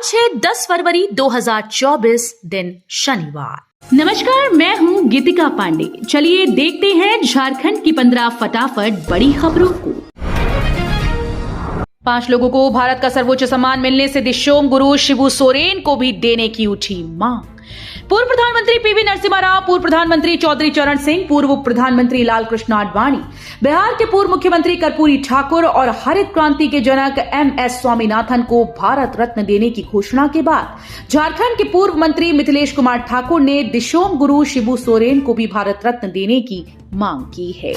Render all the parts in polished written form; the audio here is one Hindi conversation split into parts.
आज है 10 फरवरी 2024 दिन शनिवार। नमस्कार, मैं हूं गीतिका पांडे। चलिए देखते हैं झारखंड की 15 फटाफट बड़ी खबरों को। 5 लोगों को भारत का सर्वोच्च सम्मान मिलने से दिशोम गुरु शिबू सोरेन को भी देने की उठी मांग। पूर्व प्रधानमंत्री पीवी नरसिम्हा राव, पूर्व प्रधानमंत्री चौधरी चरण सिंह, पूर्व प्रधानमंत्री लालकृष्ण आडवाणी, बिहार के पूर्व मुख्यमंत्री कर्पूरी ठाकुर और हरित क्रांति के जनक एमएस स्वामीनाथन को भारत रत्न देने की घोषणा के बाद झारखंड के पूर्व मंत्री मिथिलेश कुमार ठाकुर ने दिशोम गुरु शिबू सोरेन को भी भारत रत्न देने की मांग की है।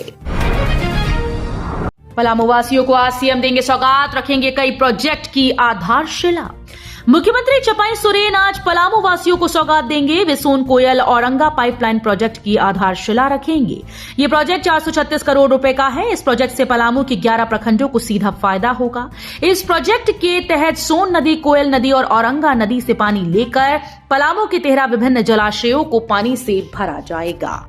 पलामू वासियों को आज सीएम देंगे सौगात, रखेंगे कई प्रोजेक्ट की आधारशिला। मुख्यमंत्री चपाई सोरेन आज पलामू वासियों को सौगात देंगे। वे सोन कोयल औरंगा पाइपलाइन प्रोजेक्ट की आधारशिला रखेंगे। ये प्रोजेक्ट 436 करोड़ रुपए का है। इस प्रोजेक्ट से पलामू के 11 प्रखंडों को सीधा फायदा होगा। इस प्रोजेक्ट के तहत सोन नदी, कोयल नदी और औरंगा नदी से पानी लेकर पलामू के 13 विभिन्न जलाशयों को पानी से भरा जाएगा।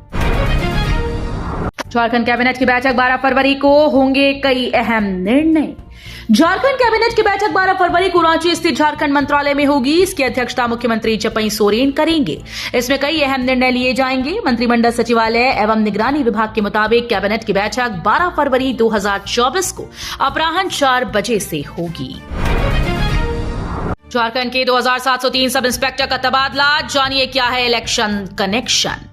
झारखंड कैबिनेट की बैठक 12 फरवरी को होंगे कई अहम निर्णय। झारखंड कैबिनेट की बैठक 12 फरवरी को रांची स्थित झारखंड मंत्रालय में होगी। इसकी अध्यक्षता मुख्यमंत्री चपाई सोरेन करेंगे। इसमें कई अहम निर्णय लिए जाएंगे। मंत्रिमंडल सचिवालय एवं निगरानी विभाग के मुताबिक कैबिनेट की बैठक 12 फरवरी 2024 को अपराह्न 4 बजे से होगी। झारखंड के 2703 सब इंस्पेक्टर का तबादला, जानिए क्या है इलेक्शन कनेक्शन।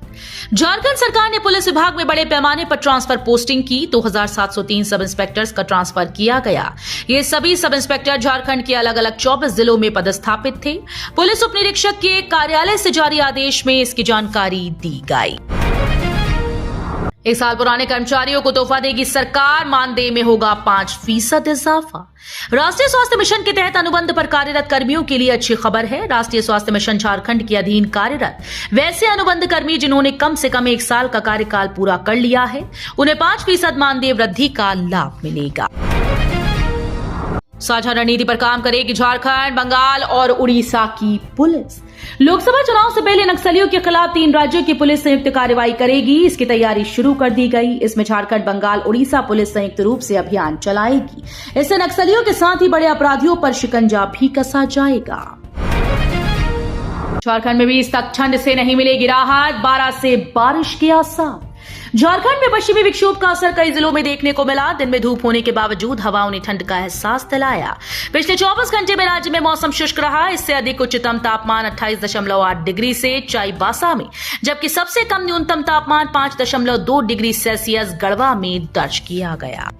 झारखंड सरकार ने पुलिस विभाग में बड़े पैमाने पर ट्रांसफर पोस्टिंग की। 2703 सब इंस्पेक्टर्स का ट्रांसफर किया गया। ये सभी सब इंस्पेक्टर झारखंड के अलग अलग 24 जिलों में पदस्थापित थे। पुलिस उप निरीक्षक के कार्यालय से जारी आदेश में इसकी जानकारी दी गई। 1 साल पुराने कर्मचारियों को तोहफा देगी सरकार, मानदेय में होगा 5% इजाफा। राष्ट्रीय स्वास्थ्य मिशन के तहत अनुबंध पर कार्यरत कर्मियों के लिए अच्छी खबर है। राष्ट्रीय स्वास्थ्य मिशन झारखंड के अधीन कार्यरत वैसे अनुबंध कर्मी जिन्होंने कम से कम 1 साल का कार्यकाल पूरा कर लिया है, उन्हें 5% मानदेय वृद्धि का लाभ मिलेगा। साझा रणनीति पर काम करेगी झारखंड, बंगाल और उड़ीसा की पुलिस। लोकसभा चुनाव से पहले नक्सलियों के खिलाफ 3 राज्यों की पुलिस संयुक्त कार्रवाई करेगी। इसकी तैयारी शुरू कर दी गई। इसमें झारखंड, बंगाल, उड़ीसा पुलिस संयुक्त रूप से अभियान चलाएगी। इससे नक्सलियों के साथ ही बड़े अपराधियों पर शिकंजा भी कसा जाएगा। झारखंड में भी इस तक ठंड से नहीं मिलेगी राहत, 12 से बारिश के आसार। झारखंड में पश्चिमी विक्षोभ का असर कई जिलों में देखने को मिला। दिन में धूप होने के बावजूद हवाओं ने ठंड का एहसास दिलाया। पिछले 24 घंटे में राज्य में मौसम शुष्क रहा। इससे अधिक उच्चतम तापमान 28.8 डिग्री से चाईबासा में, जबकि सबसे कम न्यूनतम तापमान 5.2 डिग्री सेल्सियस गढ़वा में दर्ज किया गया।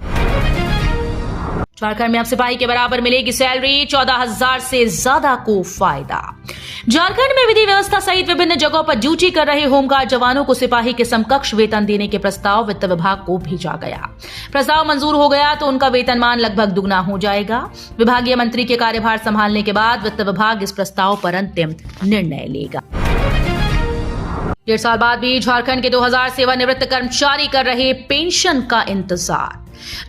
झारखंड में अब सिपाही के बराबर मिलेगी सैलरी, 14,000 से ज्यादा को फायदा। झारखंड में विधि व्यवस्था सहित विभिन्न जगहों पर ड्यूटी कर रहे होमगार्ड जवानों को सिपाही के समकक्ष वेतन देने के प्रस्ताव वित्त विभाग को भेजा गया। प्रस्ताव मंजूर हो गया तो उनका वेतनमान लगभग दुगना हो जाएगा। विभागीय मंत्री के कार्यभार संभालने के बाद वित्त विभाग इस प्रस्ताव पर अंतिम निर्णय लेगा। 1.5 साल बाद भी झारखंड के 2000 सेवानिवृत्त कर्मचारी कर रहे पेंशन का इंतजार।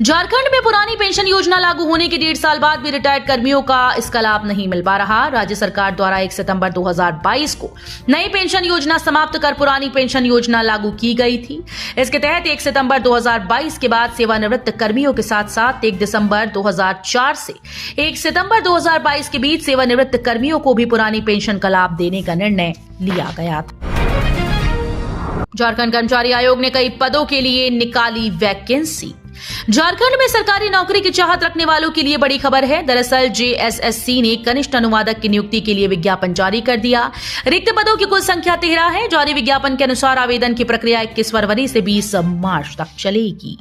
झारखंड में पुरानी पेंशन योजना लागू होने के 1.5 साल बाद भी रिटायर्ड कर्मियों का इसका लाभ नहीं मिल पा रहा। राज्य सरकार द्वारा 1 सितंबर 2022 को नई पेंशन योजना समाप्त कर पुरानी पेंशन योजना लागू की गई थी। इसके तहत 1 सितंबर 2022 के बाद सेवानिवृत्त कर्मियों के साथ साथ 1 दिसंबर 2004 से 1 सितंबर 2022 के बीच सेवानिवृत्त कर्मियों को भी पुरानी पेंशन का लाभ देने का निर्णय लिया गया था। झारखंड कर्मचारी आयोग ने कई पदों के लिए निकाली वैकेंसी। झारखंड में सरकारी नौकरी की चाहत रखने वालों के लिए बड़ी खबर है। दरअसल जेएसएससी ने कनिष्ठ अनुवादक की नियुक्ति के लिए विज्ञापन जारी कर दिया। रिक्त पदों की कुल संख्या 13 है। जारी विज्ञापन के अनुसार आवेदन की प्रक्रिया 21 फरवरी से 20 मार्च तक चलेगी।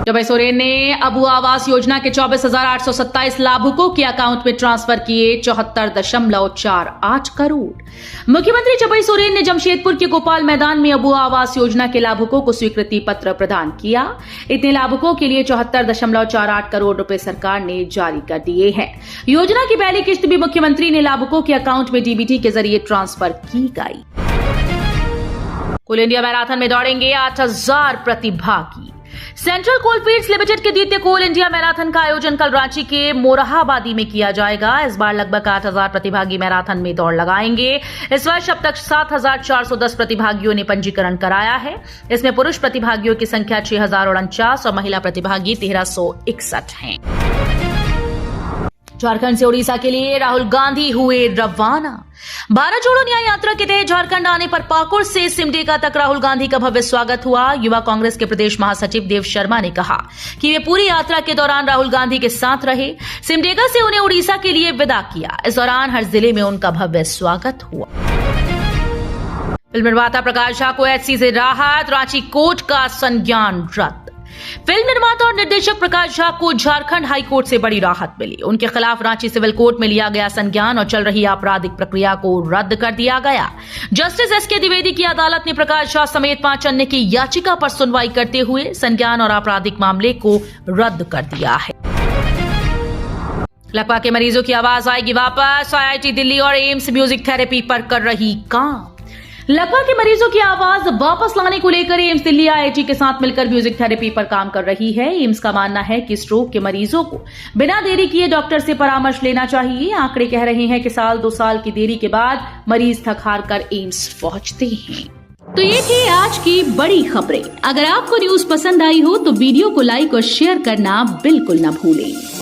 चपाई सोरेन ने अबू आवास योजना के 24,827 लाभुकों के अकाउंट में ट्रांसफर किए 74.48 करोड़। मुख्यमंत्री चपाई सोरेन ने जमशेदपुर के गोपाल मैदान में अबू आवास योजना के लाभुकों को स्वीकृति पत्र प्रदान किया। इतने लाभुकों के लिए 74.48 करोड़ रुपए सरकार ने जारी कर दिए हैं। योजना की पहली किस्त भी मुख्यमंत्री ने लाभुकों के अकाउंट में डीबीटी के जरिए ट्रांसफर की गई। कोल इंडिया मैराथन में दौड़ेंगे 8,000 प्रतिभागी। सेंट्रल कोलफील्ड्स लिमिटेड के द्वितीय कोल इंडिया मैराथन का आयोजन कल रांची के मोरहाबादी में किया जाएगा। इस बार लगभग 8,000 प्रतिभागी मैराथन में दौड़ लगाएंगे। इस वर्ष अब तक 7,410 प्रतिभागियों ने पंजीकरण कराया है। इसमें पुरुष प्रतिभागियों की संख्या 6,049 और महिला प्रतिभागी 1,361 हैं। झारखंड से उड़ीसा के लिए राहुल गांधी हुए रवाना। भारत जोड़ो न्याय यात्रा के तहत झारखंड आने पर पाकुड़ से सिमडेगा तक राहुल गांधी का भव्य स्वागत हुआ। युवा कांग्रेस के प्रदेश महासचिव देव शर्मा ने कहा कि वे पूरी यात्रा के दौरान राहुल गांधी के साथ रहे। सिमडेगा से उन्हें उड़ीसा के लिए विदा किया। इस दौरान हर जिले में उनका भव्य स्वागत हुआ। फिल्म निर्माता प्रकाश झा को एचसी से राहत, रांची कोर्ट का संज्ञान रद्द। फिल्म निर्माता और निर्देशक प्रकाश झा को झारखंड हाई कोर्ट से बड़ी राहत मिली। उनके खिलाफ रांची सिविल कोर्ट में लिया गया संज्ञान और चल रही आपराधिक प्रक्रिया को रद्द कर दिया गया। जस्टिस एसके द्विवेदी की अदालत ने प्रकाश झा समेत 5 अन्य की याचिका पर सुनवाई करते हुए संज्ञान और आपराधिक मामले को रद्द कर दिया है। लकवा के मरीजों की आवाज आएगी वापस। आईआईटी दिल्ली और एम्स म्यूजिक थेरेपी पर कर रही काम। लकवा के मरीजों की आवाज वापस लाने को लेकर एम्स दिल्ली आईआईटी के साथ मिलकर म्यूजिक थेरेपी पर काम कर रही है। एम्स का मानना है कि स्ट्रोक के मरीजों को बिना देरी किए डॉक्टर से परामर्श लेना चाहिए। आंकड़े कह रहे हैं कि 2 साल की देरी के बाद मरीज थक हार कर एम्स पहुंचते हैं। तो ये थी आज की बड़ी खबरें। अगर आपको न्यूज पसंद आई हो तो वीडियो को लाइक और शेयर करना बिल्कुल न भूलें।